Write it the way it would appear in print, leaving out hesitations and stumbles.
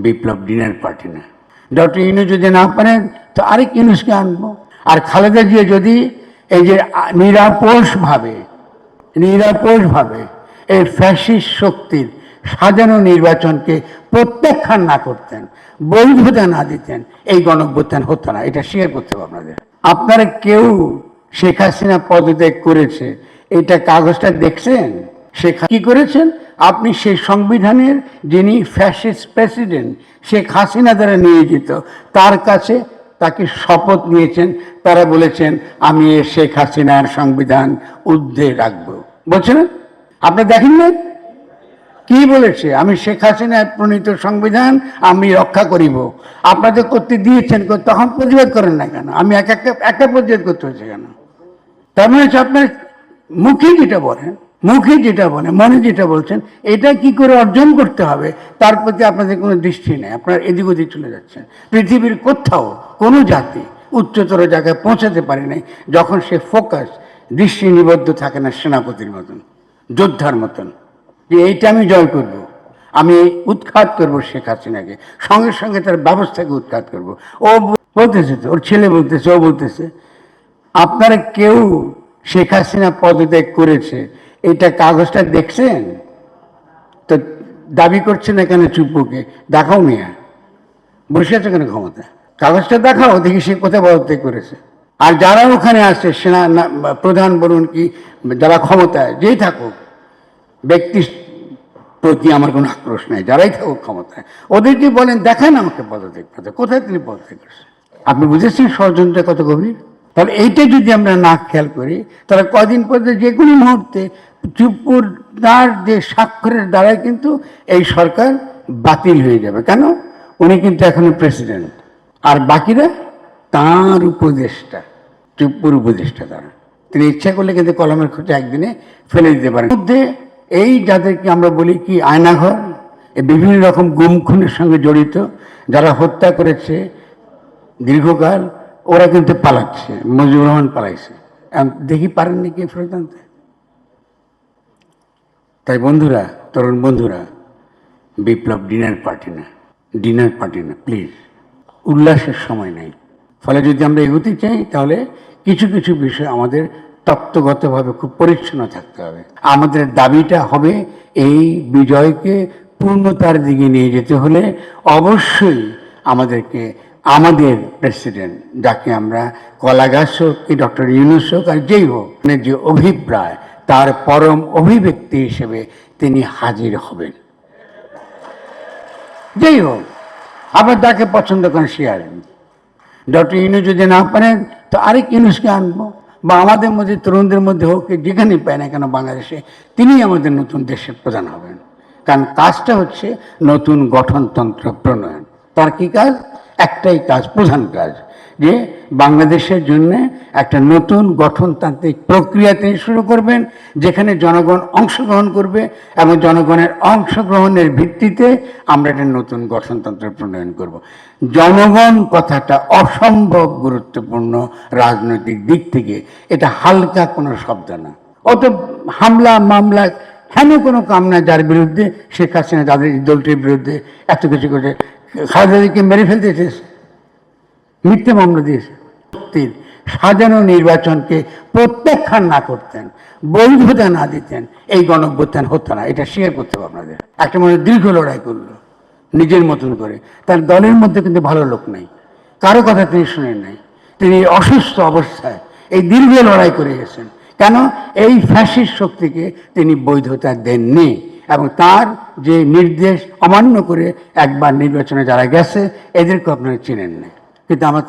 বিপ্লব dinner party না। Doctor Yunus যদি না পারেন তো আরেক ইউনূসকে আনবো। আর খালেদা জিয়া যদি এই যে নিরাপোষভাবে এই ফ্যাসিস্ট শক্তির সাজানো নির্বাচনকে প্রত্যাখ্যান না করতেন, বৈধতা না দিতেন, এই গণঅভ্যুত্থান হতো না। এটা শেয়ার করতে হবে আপনাদের। আপনারা কেউ শেখ হাসিনা পদত্যাগ করেছে এটা কাগজটা দেখছেন? শেখ কি করেছেন? আপনি সেই সংবিধানের যিনি ফ্যাসিস্ট প্রেসিডেন্ট শেখ হাসিনা দ্বারা নিয়োজিত তার কাছে তাকে শপথ নিয়েছেন। তারা বলেছেন আমি শেখ হাসিনার সংবিধান ঊর্ধ্বে রাখবো। বলছেন না? আপনি দেখেন না কি বলেছে? আমি শেখ হাসিনার প্রণীত সংবিধান আমি রক্ষা করিব। আপনাদের করতে দিয়েছেন, তখন প্রতিবাদ করেন না কেন? আমি একটা প্রতিবাদ করতে হয়েছে কেন? তার মানে হচ্ছে আপনার মুখে যেটা বলেন, মনে যেটা বলছেন, এটা কি করে অর্জন করতে হবে তার প্রতি আপনাদের কোনো দৃষ্টি নেই। আপনারা এদিক ওদিক চলে যাচ্ছেন। পৃথিবীর কোথাও কোনো জাতি উচ্চতর জায়গায় পৌঁছাতে পারে নাই যখন সে ফোকাস দৃষ্টি নিবদ্ধ থাকে না সেনাপতির মতন, যোদ্ধার মতন, যে এইটা আমি জয় করব, আমি উৎখাত করব শেখ হাসিনাকে, সঙ্গে সঙ্গে তার ব্যবস্থাকে উৎখাত করব। ও বলতেছে তো, ওর ছেলে বলতেছে, ও বলতেছে। আপনারা কেউ শেখ হাসিনা পদত্যাগ করেছে এটা কাগজটা দেখছেন? তো দাবি করছে না কেন? চুপুকে দেখাও মিয়া, বসে আছে কেন ক্ষমতা? কাগজটা দেখাও, দেখি সে কোথায় পদত্যাগ করেছে। আর যারা ওখানে আসছে, সেনা প্রধান বলুন কি যারা ক্ষমতায় যেই থাকুক, ব্যক্তির প্রতি আমার কোনো আক্রোশ নাই, যারাই থাকুক ক্ষমতায়, ওদেরকে বলেন দেখান আমাকে পদত্যাগ করতে, কোথায় তিনি পদত্যাগ করছেন। আপনি বুঝেছেন ষড়যন্ত্র কত গভীর? তাহলে এইটা যদি আমরা না খেয়াল করি তাহলে কদিন পরে যে কোনো মুহূর্তে চুপ্পুর তার যে স্বাক্ষরের দ্বারাই কিন্তু এই সরকার বাতিল হয়ে যাবে। কেন? উনি কিন্তু এখনো প্রেসিডেন্ট, আর বাকিরা তাঁর উপদেষ্টা, চুপ্পুর উপদেষ্টা। তারা তিনি ইচ্ছা করলে কিন্তু কলমের খোঁজে একদিনে ফেলে দিতে পারেন। মধ্যে এই যাদেরকে আমরা বলি কি আয়নাঘর, বিভিন্ন রকম গুম খুনের সঙ্গে জড়িত, যারা হত্যা করেছে দীর্ঘকাল, ওরা কিন্তু পালাচ্ছে। মুজিবুর রহমান পালাইছে, দেখি পারেননি কে ফেরত আনতে। তাই বন্ধুরা, তরুণ বন্ধুরা, বিপ্লব ডিনার পার্টি না, প্লিজ। উল্লাসের সময় নেই। ফলে যদি আমরা এগোতে চাই তাহলে কিছু কিছু বিষয় আমাদের তত্ত্বগতভাবে খুব পরিচ্ছন্ন থাকতে হবে। আমাদের দাবিটা হবে এই বিজয়কে পূর্ণতার দিকে নিয়ে যেতে হলে অবশ্যই আমাদেরকে আমাদের প্রেসিডেন্ট, যাকে আমরা কলা গাছ হোক কি ডক্টর ইউনূস হোক আর যেই হোক, যে অভিপ্রায় তার পরম অভিব্যক্তি হিসেবে তিনি হাজির হবেন। যেই হোক, আবার যাকে পছন্দ করেন সে আসবেন। ডক্টর ইউনূস যদি না পারেন তো আরেক ইউনূসকে আনবো, বা আমাদের মধ্যে তরুণদের মধ্যে হোক, যেখানে পায় না কেন বাংলাদেশে, তিনি আমাদের নতুন দেশের প্রধান হবেন। কারণ কাজটা হচ্ছে নতুন গঠনতন্ত্র প্রণয়ন। তার কি কাজ? একটাই কাজ, প্রধান কাজ, যে বাংলাদেশের জন্য একটা নতুন গঠনতান্ত্রিক প্রক্রিয়া তিনি শুরু করবেন, যেখানে জনগণ অংশগ্রহণ করবে এবং জনগণের অংশগ্রহণের ভিত্তিতে আমরা একটা নতুন গঠনতন্ত্র প্রণয়ন করব। জনগণ কথাটা অসম্ভব গুরুত্বপূর্ণ রাজনৈতিক দিক থেকে। এটা হালকা কোনো শব্দ না। অত হামলা মামলা হেন কোনো কাম না যার বিরুদ্ধে শেখ হাসিনা তাদের দলটির বিরুদ্ধে এত কিছু করে খালেদাকে মেরে ফেলতে চেয়েছে, মিথ্যে মামলা দিয়েছে। সাজানো নির্বাচনকে প্রত্যাখ্যান না করতেন, বৈধতা না দিতেন, এই গণঅভ্যুত্থান হতো না। এটা শেয়ার করতে হবে আপনাদের। একটা মনে দীর্ঘ লড়াই করলো নিজের মতন করে। তার দলের মধ্যে কিন্তু ভালো লোক নাই, কারো কথা তিনি শুনেন নাই। তিনি অসুস্থ অবস্থায় এই দীর্ঘ লড়াই করে গেছেন। কেন? এই ফ্যাসিস্ট শক্তিকে তিনি বৈধতা দেননি, এবং তার যে নির্দেশ অমান্য করে একবার নির্বাচনে যারা গেছে এদেরকে আপনারা চিনেন না। কিন্তু আমার